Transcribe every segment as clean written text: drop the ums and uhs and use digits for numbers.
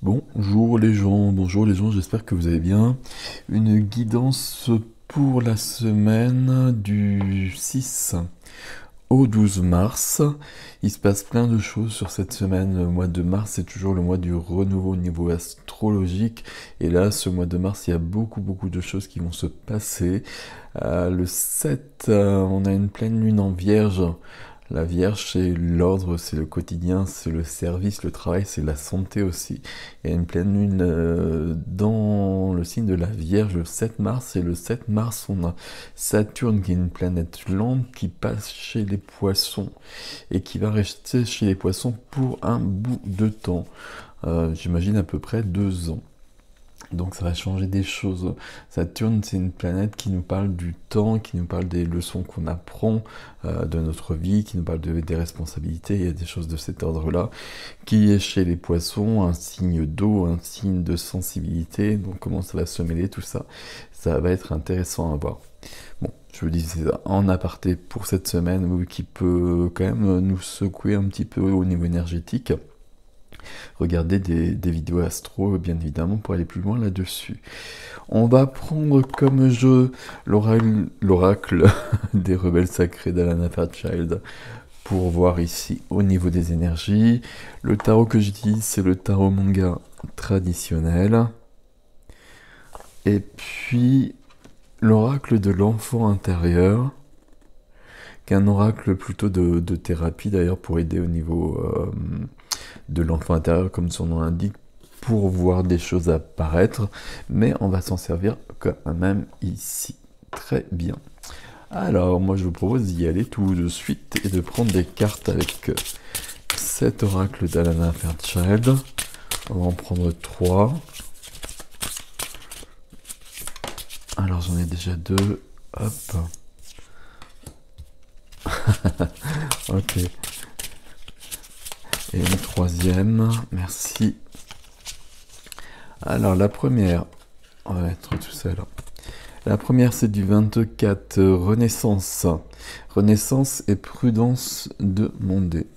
Bonjour les gens, j'espère que vous allez bien. Une guidance pour la semaine du 6 au 12 mars. Il se passe plein de choses sur cette semaine. Le mois de mars, c'est toujours le mois du renouveau au niveau astrologique. Et là, ce mois de mars, il y a beaucoup de choses qui vont se passer. Le 7, on a une pleine lune en Vierge. La Vierge, c'est l'ordre, c'est le quotidien, c'est le service, le travail, c'est la santé aussi. Il y a une pleine lune dans le signe de la Vierge le 7 mars, et le 7 mars, on a Saturne qui est une planète lente qui passe chez les poissons et qui va rester chez les poissons pour un bout de temps. J'imagine à peu près 2 ans. Donc ça va changer des choses. Saturne, c'est une planète qui nous parle du temps, qui nous parle des leçons qu'on apprend de notre vie, qui nous parle des responsabilités. Il y a des choses de cet ordre-là, qui est chez les poissons, un signe d'eau, un signe de sensibilité. Donc comment ça va se mêler, tout ça, ça va être intéressant à voir. Bon, je vous dis c'est ça en aparté pour cette semaine, qui peut quand même nous secouer un petit peu au niveau énergétique. Regardez des vidéos astro, bien évidemment, pour aller plus loin là-dessus. On va prendre comme jeu l'oracle des rebelles sacrés d'Alana Fairchild pour voir ici au niveau des énergies. Le tarot que j'utilise, c'est le tarot manga traditionnel. Et puis, l'oracle de l'enfant intérieur, qui est un oracle plutôt de thérapie d'ailleurs pour aider au niveau de l'enfant intérieur, comme son nom l'indique, pour voir des choses apparaître, mais on va s'en servir quand même ici. Très bien. Alors, moi je vous propose d'y aller tout de suite et de prendre des cartes avec cet oracle d'Alana Fairchild. On va en prendre 3. Alors j'en ai déjà 2. Hop. Ok. Et une 3e, merci. Alors la première, on va mettre tout ça là. La première c'est du 24, Renaissance. Renaissance et prudence demandée.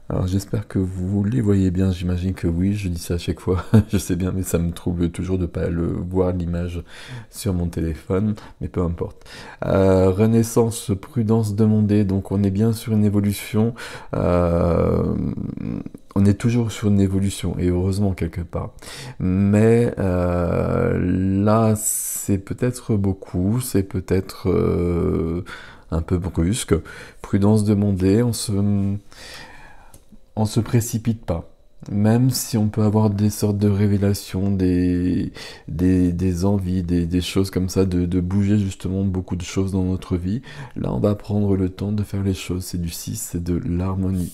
Alors j'espère que vous les voyez bien, j'imagine que oui, je dis ça à chaque fois, je sais bien, mais ça me trouble toujours de ne pas voir l'image sur mon téléphone, mais peu importe. Renaissance, prudence demandée, donc on est bien sur une évolution, on est toujours sur une évolution, et heureusement quelque part. Mais là, c'est peut-être beaucoup, c'est peut-être un peu brusque. Prudence demandée, on se précipite pas. Même si on peut avoir des sortes de révélations, des envies, des choses comme ça, de bouger justement beaucoup de choses dans notre vie, là on va prendre le temps de faire les choses. C'est du 6, c'est de l'harmonie.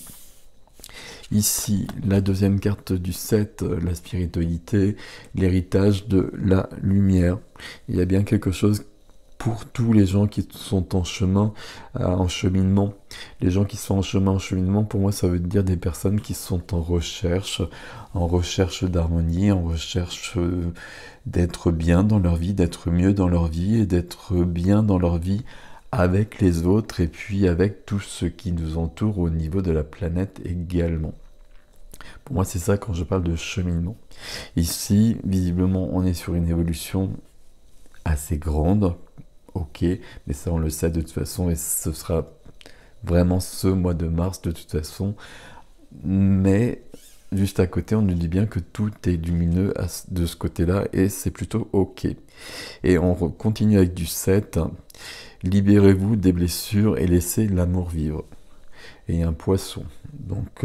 Ici, la deuxième carte du 7, la spiritualité, l'héritage de la lumière. Il y a bien quelque chose pour tous les gens qui sont en chemin, en cheminement. Les gens qui sont en chemin, en cheminement, pour moi, ça veut dire des personnes qui sont en recherche d'harmonie, en recherche d'être bien dans leur vie, d'être mieux dans leur vie et d'être bien dans leur vie avec les autres et puis avec tout ce qui nous entoure au niveau de la planète également. Pour moi, c'est ça quand je parle de cheminement. Ici, visiblement, on est sur une évolution assez grande. Ok, mais ça on le sait de toute façon et ce sera vraiment ce mois de mars de toute façon. Mais juste à côté, on nous dit bien que tout est lumineux de ce côté-là et c'est plutôt ok. Et on continue avec du 7. Libérez-vous des blessures et laissez l'amour vivre. Et un poisson. Donc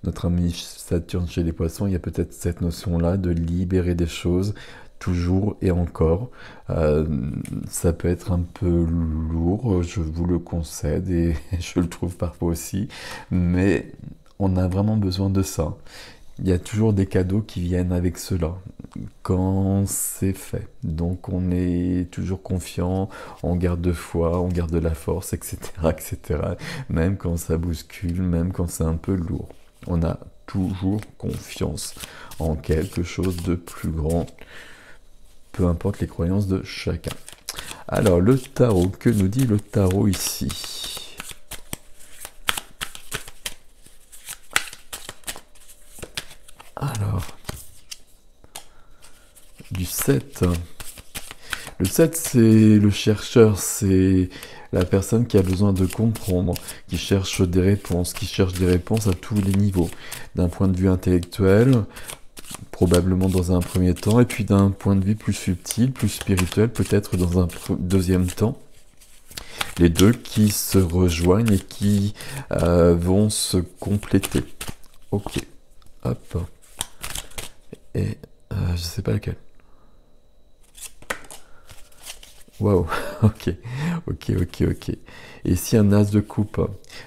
notre ami Saturne chez les poissons, il y a peut-être cette notion-là de libérer des choses, toujours et encore. Ça peut être un peu lourd, je vous le concède, et je le trouve parfois aussi, mais on a vraiment besoin de ça. Il y a toujours des cadeaux qui viennent avec cela, quand c'est fait. Donc on est toujours confiant, on garde foi, on garde la force, etc., etc. Même quand ça bouscule, même quand c'est un peu lourd. On a toujours confiance en quelque chose de plus grand, peu importe les croyances de chacun. Alors le tarot, que nous dit le tarot ici ? Alors, du 7. Le 7, c'est le chercheur, c'est la personne qui a besoin de comprendre, qui cherche des réponses, qui cherche des réponses à tous les niveaux. D'un point de vue intellectuel, probablement dans un premier temps, et puis d'un point de vue plus subtil, plus spirituel, peut-être dans un deuxième temps. Les deux qui se rejoignent et qui vont se compléter. Ok, hop. Et je sais pas lequel. Waouh, ok, ok. Et ici un as de coupe.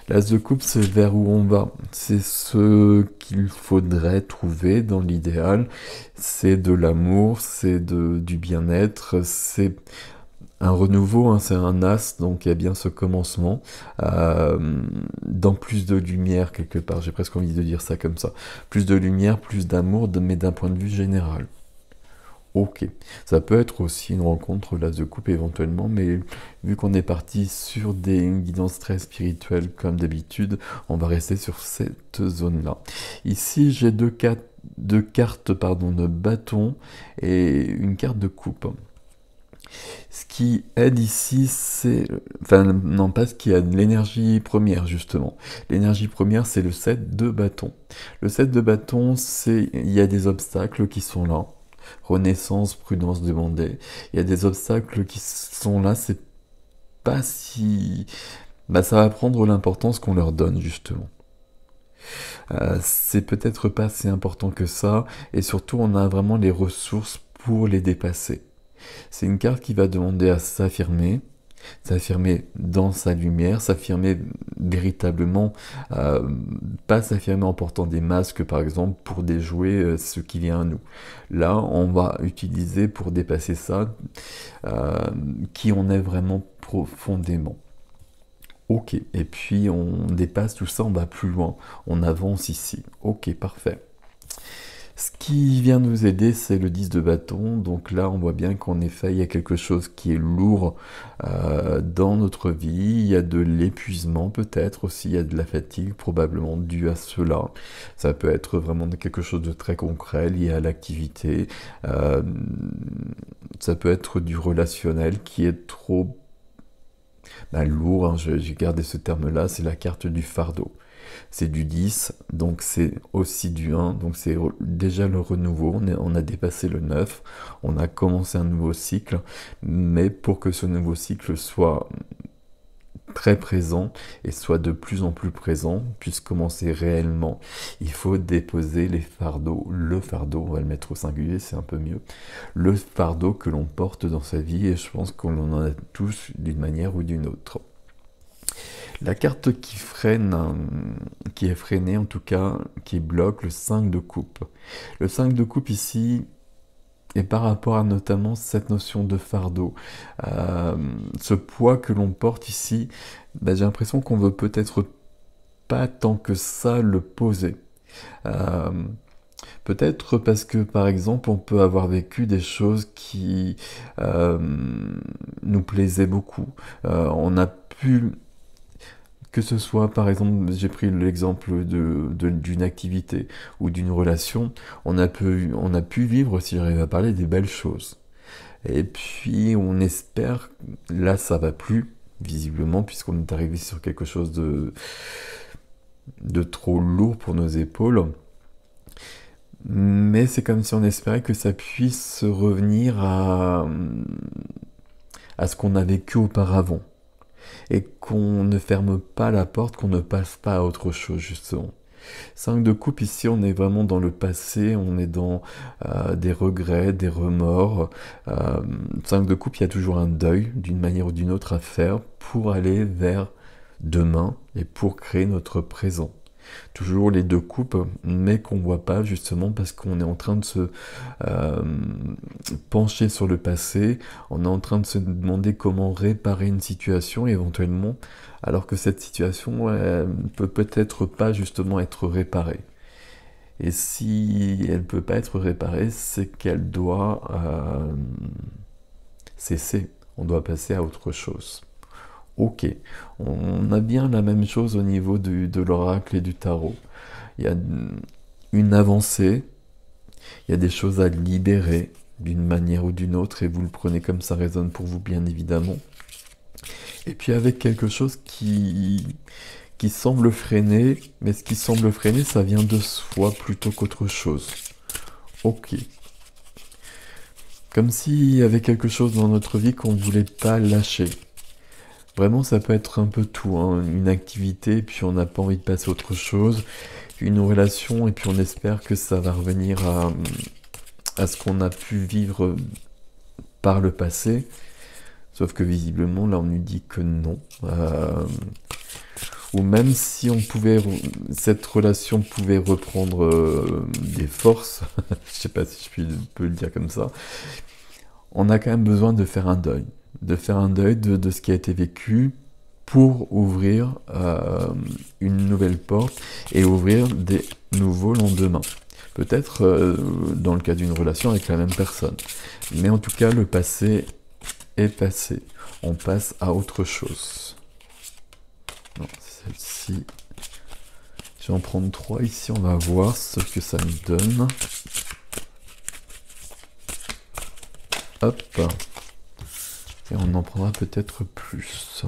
L'as de coupe, c'est vers où on va. C'est ce qu'il faudrait trouver dans l'idéal. C'est de l'amour, c'est du bien-être, c'est un renouveau, hein, c'est un as, donc il y a bien ce commencement. Dans plus de lumière quelque part, j'ai presque envie de dire ça comme ça. Plus de lumière, plus d'amour, mais d'un point de vue général. Ok, ça peut être aussi une rencontre l'as de coupe éventuellement, mais vu qu'on est parti sur des guidances très spirituelles comme d'habitude, on va rester sur cette zone-là. Ici, j'ai deux cartes pardon, de bâton et une carte de coupe. Ce qui aide ici, c'est... Enfin, non, pas ce qui aide, l'énergie première, justement. L'énergie première, c'est le 7 de bâton. Le 7 de bâton, c'est... Il y a des obstacles qui sont là. Renaissance, prudence demandée. Il y a des obstacles qui sont là, c'est pas si... Bah, ça va prendre l'importance qu'on leur donne, justement. C'est peut-être pas si important que ça, et surtout, on a vraiment les ressources pour les dépasser. C'est une carte qui va demander à s'affirmer dans sa lumière, s'affirmer véritablement, pas s'affirmer en portant des masques par exemple pour déjouer ce qui vient à nous. Là, on va utiliser pour dépasser ça qui on est vraiment profondément. Ok, et puis on dépasse tout ça, on va plus loin, on avance ici. Ok, parfait. Ce qui vient nous aider, c'est le 10 de bâton. Donc là, on voit bien qu'en effet, il y a quelque chose qui est lourd dans notre vie. Il y a de l'épuisement peut-être aussi, il y a de la fatigue probablement due à cela. Ça peut être vraiment quelque chose de très concret lié à l'activité. Euh, Ça peut être du relationnel qui est trop lourd, hein, j'ai gardé ce terme-là, c'est la carte du fardeau. C'est du 10, donc c'est aussi du 1, donc c'est déjà le renouveau, on a dépassé le 9, on a commencé un nouveau cycle, mais pour que ce nouveau cycle soit très présent et soit de plus en plus présent, puisse commencer réellement, il faut déposer les fardeaux, le fardeau, on va le mettre au singulier, c'est un peu mieux, le fardeau que l'on porte dans sa vie, et je pense qu'on en a tous d'une manière ou d'une autre. La carte qui freine, qui est freinée en tout cas, qui bloque le 5 de coupe. Le 5 de coupe ici est par rapport à notamment cette notion de fardeau. Ce poids que l'on porte ici, j'ai l'impression qu'on veut peut-être pas tant que ça le poser. Peut-être parce que par exemple on peut avoir vécu des choses qui nous plaisaient beaucoup. On a pu... Que ce soit, par exemple, j'ai pris l'exemple d'une activité ou d'une relation, on a pu vivre, si j'arrive à parler, des belles choses. Et puis, on espère, là, ça va plus, visiblement, puisqu'on est arrivé sur quelque chose de trop lourd pour nos épaules. Mais c'est comme si on espérait que ça puisse revenir à ce qu'on a vécu auparavant. Et qu'on ne ferme pas la porte, qu'on ne passe pas à autre chose, justement. 5 de coupe, ici, on est vraiment dans le passé, on est dans des regrets, des remords. 5 de coupe, il y a toujours un deuil, d'une manière ou d'une autre, à faire pour aller vers demain et pour créer notre présent. Toujours les deux coupes, mais qu'on ne voit pas justement parce qu'on est en train de se pencher sur le passé, on est en train de se demander comment réparer une situation éventuellement, alors que cette situation peut peut-être pas justement être réparée. Et si elle ne peut pas être réparée, c'est qu'elle doit cesser, on doit passer à autre chose. Ok, on a bien la même chose au niveau de l'oracle et du tarot. Il y a une avancée, Il y a des choses à libérer d'une manière ou d'une autre, et vous le prenez comme ça résonne pour vous, bien évidemment. Et puis avec quelque chose qui semble freiner, mais ce qui semble freiner, ça vient de soi plutôt qu'autre chose. Ok. Comme s'il y avait quelque chose dans notre vie qu'on ne voulait pas lâcher. Vraiment, ça peut être un peu tout, hein. Une activité, puis on n'a pas envie de passer à autre chose. Une relation, et puis on espère que ça va revenir à ce qu'on a pu vivre par le passé. Sauf que visiblement, là, on nous dit que non. Ou même si on pouvait, cette relation pouvait reprendre des forces, je sais pas si peux le dire comme ça, on a quand même besoin de faire un deuil. De faire un deuil de ce qui a été vécu pour ouvrir une nouvelle porte et ouvrir des nouveaux lendemains. Peut-être dans le cas d'une relation avec la même personne. Mais en tout cas, le passé est passé. On passe à autre chose. Non, celle-ci. Je vais en prendre 3 ici, on va voir ce que ça nous donne. Hop. Et on en prendra peut-être plus.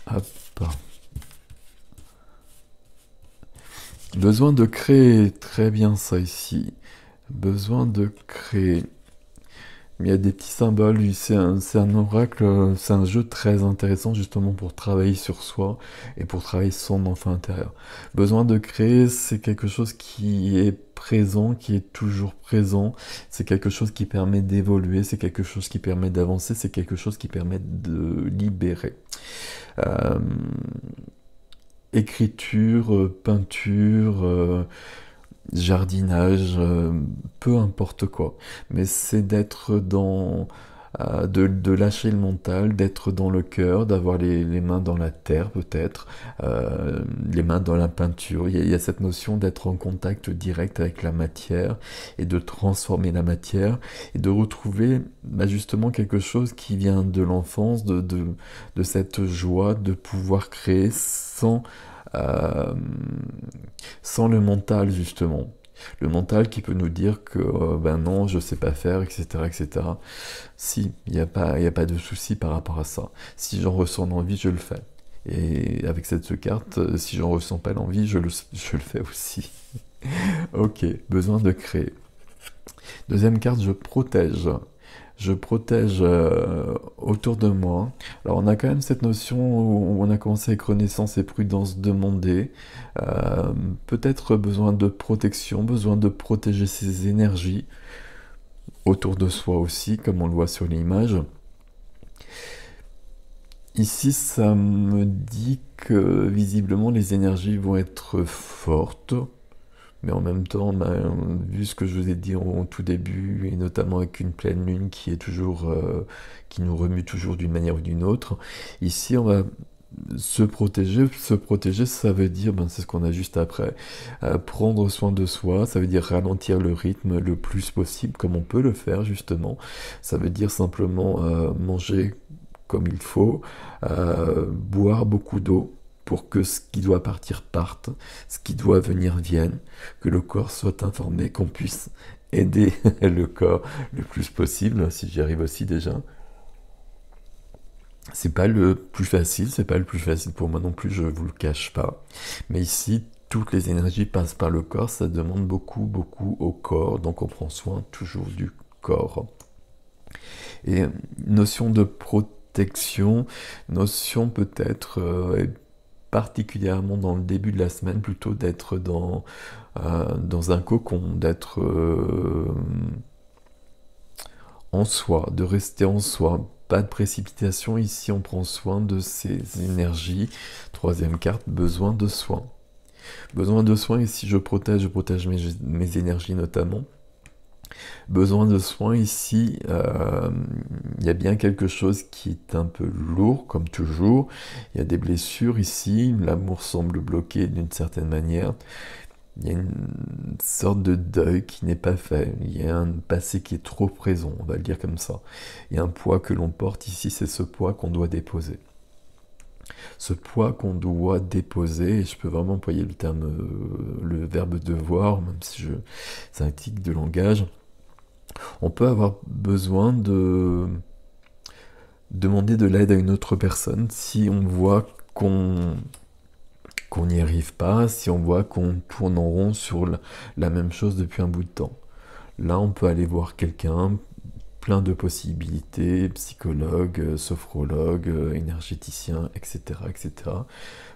Hop. Besoin de créer, très bien ça ici. Besoin de créer. Il y a des petits symboles, c'est un oracle, c'est un jeu très intéressant justement pour travailler sur soi et pour travailler son enfant intérieur. Besoin de créer, c'est quelque chose qui est présent, qui est toujours présent, c'est quelque chose qui permet d'évoluer, c'est quelque chose qui permet d'avancer, c'est quelque chose qui permet de libérer. Écriture, peinture, jardinage, peu importe quoi. Mais c'est d'être dans... de lâcher le mental, d'être dans le cœur, d'avoir les mains dans la terre peut-être, les mains dans la peinture. Il y a cette notion d'être en contact direct avec la matière et de transformer la matière et de retrouver justement quelque chose qui vient de l'enfance, de cette joie de pouvoir créer sans le mental justement. Le mental qui peut nous dire que ben non, je sais pas faire, etc., etc. Si, il n'y a pas de souci par rapport à ça. Si j'en ressens l'envie, je le fais. Et avec cette carte, si j'en ressens pas l'envie, je le fais aussi. Ok, besoin de créer. Deuxième carte, je protège. Je protège autour de moi. Alors on a quand même cette notion où on a commencé avec renaissance et prudence demandée. Peut-être besoin de protection, besoin de protéger ses énergies autour de soi aussi, comme on le voit sur l'image. Ici, ça me dit que visiblement les énergies vont être fortes. Mais en même temps, vu ce que je vous ai dit au tout début, et notamment avec une pleine lune qui est toujours, qui nous remue toujours d'une manière ou d'une autre, ici on va se protéger. Se protéger, ça veut dire, c'est ce qu'on a juste après, prendre soin de soi, ça veut dire ralentir le rythme le plus possible, comme on peut le faire justement. Ça veut dire simplement manger comme il faut, boire beaucoup d'eau, pour que ce qui doit partir parte, ce qui doit venir vienne, que le corps soit informé, qu'on puisse aider le corps le plus possible, si j'y arrive aussi déjà. C'est pas le plus facile, c'est pas le plus facile pour moi non plus, je vous le cache pas. Mais ici, toutes les énergies passent par le corps, ça demande beaucoup, beaucoup au corps, donc on prend soin toujours du corps. Et notion de protection, notion peut-être particulièrement dans le début de la semaine, plutôt d'être dans un cocon, d'être en soi, de rester en soi. Pas de précipitation, ici on prend soin de ses énergies. Troisième carte, besoin de soin. Besoin de soin, ici je protège mes énergies notamment. Besoin de soins ici, il y a bien quelque chose qui est un peu lourd, comme toujours. Il y a des blessures ici, l'amour semble bloqué d'une certaine manière. Il y a une sorte de deuil qui n'est pas fait. Il y a un passé qui est trop présent, on va le dire comme ça. Il y a un poids que l'on porte ici, c'est ce poids qu'on doit déposer. ce poids qu'on doit déposer, et je peux vraiment employer le terme, le verbe devoir, même si c'est un tic de langage. On peut avoir besoin de demander de l'aide à une autre personne si on voit qu'on n'y arrive pas, si on voit qu'on tourne en rond sur la même chose depuis un bout de temps. Là, on peut aller voir quelqu'un, plein de possibilités, psychologue, sophrologue, énergéticien, etc., etc.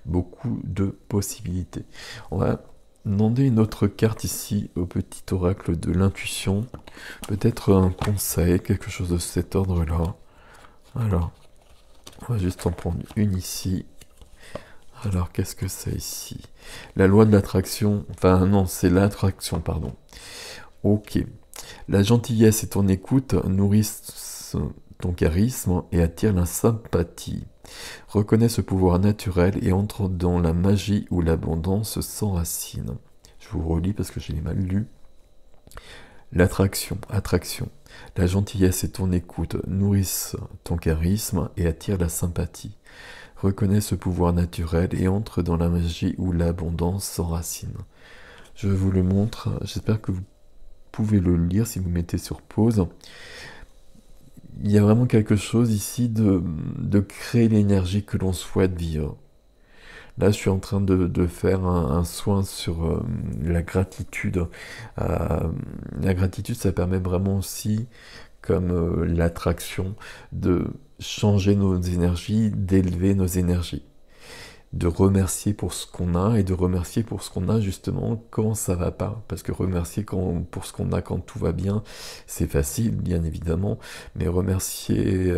Beaucoup de possibilités. On va demander une autre carte ici au petit oracle de l'intuition. Peut-être un conseil, quelque chose de cet ordre-là. Alors, on va juste en prendre une ici. Alors, qu'est-ce que c'est ici? La loi de l'attraction. Enfin, non, c'est l'attraction, pardon. Ok. La gentillesse et ton écoute nourrissent ton charisme et attirent la sympathie. Reconnais ce pouvoir naturel et entre dans la magie où l'abondance s'enracine. Je vous relis parce que je l'ai mal lu. L'attraction, attraction. La gentillesse et ton écoute nourrissent ton charisme et attirent la sympathie. Reconnais ce pouvoir naturel et entre dans la magie où l'abondance s'enracine. Je vous le montre, j'espère que vous pouvez le lire si vous mettez sur pause. Il y a vraiment quelque chose ici de créer l'énergie que l'on souhaite vivre. Là, je suis en train de faire un soin sur la gratitude. La gratitude, ça permet vraiment aussi, comme l'attraction, de changer nos énergies, d'élever nos énergies. De remercier pour ce qu'on a et de remercier pour ce qu'on a justement quand ça va pas. Parce que remercier pour ce qu'on a quand tout va bien, c'est facile, bien évidemment, mais remercier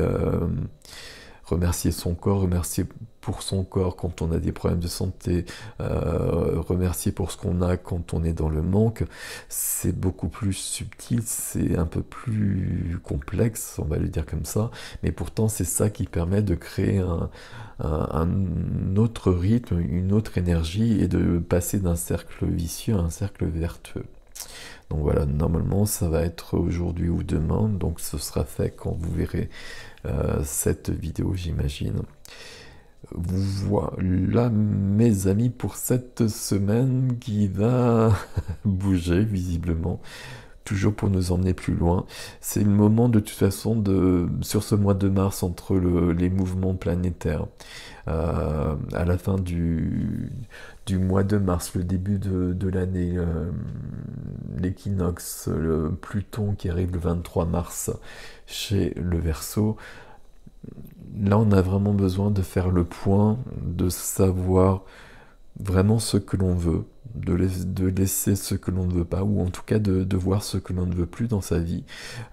son corps, remercier pour son corps quand on a des problèmes de santé, remercier pour ce qu'on a quand on est dans le manque, c'est beaucoup plus subtil, c'est un peu plus complexe, on va le dire comme ça, mais pourtant c'est ça qui permet de créer un autre rythme, une autre énergie et de passer d'un cercle vicieux à un cercle vertueux. Donc voilà, normalement ça va être aujourd'hui ou demain, donc ce sera fait quand vous verrez cette vidéo, j'imagine. Voilà mes amis pour cette semaine qui va bouger visiblement, toujours pour nous emmener plus loin. C'est le moment de toute façon sur ce mois de mars entre les mouvements planétaires. À la fin du mois de mars, le début de l'année, l'équinoxe, le Pluton qui arrive le 23 mars chez le Verseau. Là, on a vraiment besoin de faire le point, de savoir vraiment ce que l'on veut, de laisser ce que l'on ne veut pas, ou en tout cas de voir ce que l'on ne veut plus dans sa vie,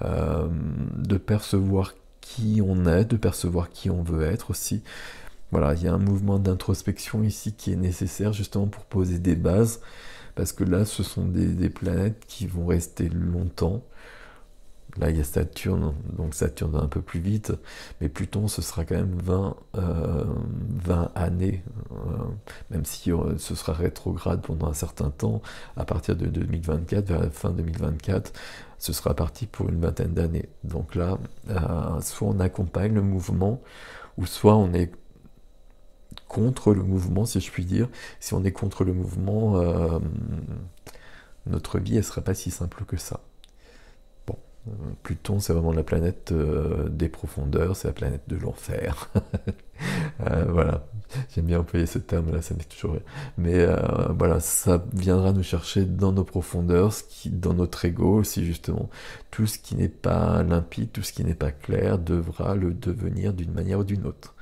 de percevoir qui on est, de percevoir qui on veut être aussi. Voilà, il y a un mouvement d'introspection ici qui est nécessaire justement pour poser des bases, parce que là, ce sont des planètes qui vont rester longtemps. Là, il y a Saturne, donc Saturne va un peu plus vite, mais Pluton, ce sera quand même 20 années, même si ce sera rétrograde pendant un certain temps, à partir de 2024, vers la fin 2024, ce sera parti pour une vingtaine d'années. Donc là, soit on accompagne le mouvement, ou soit on est contre le mouvement, si je puis dire. Si on est contre le mouvement, notre vie, elle ne sera pas si simple que ça. Pluton, c'est vraiment la planète des profondeurs, c'est la planète de l'enfer. Voilà, j'aime bien employer ce terme-là, ça me fait toujours rire. Mais voilà, ça viendra nous chercher dans nos profondeurs, dans notre ego aussi justement. Tout ce qui n'est pas limpide, tout ce qui n'est pas clair, devra le devenir d'une manière ou d'une autre.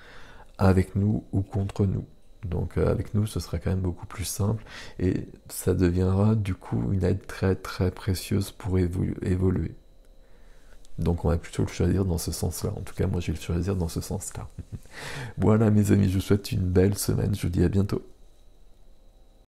Avec nous ou contre nous. Donc avec nous, ce sera quand même beaucoup plus simple et ça deviendra du coup une aide très très précieuse pour évoluer. Donc on va plutôt le choisir dans ce sens-là. En tout cas, moi je vais le choisir dans ce sens-là. Voilà mes amis, je vous souhaite une belle semaine. Je vous dis à bientôt.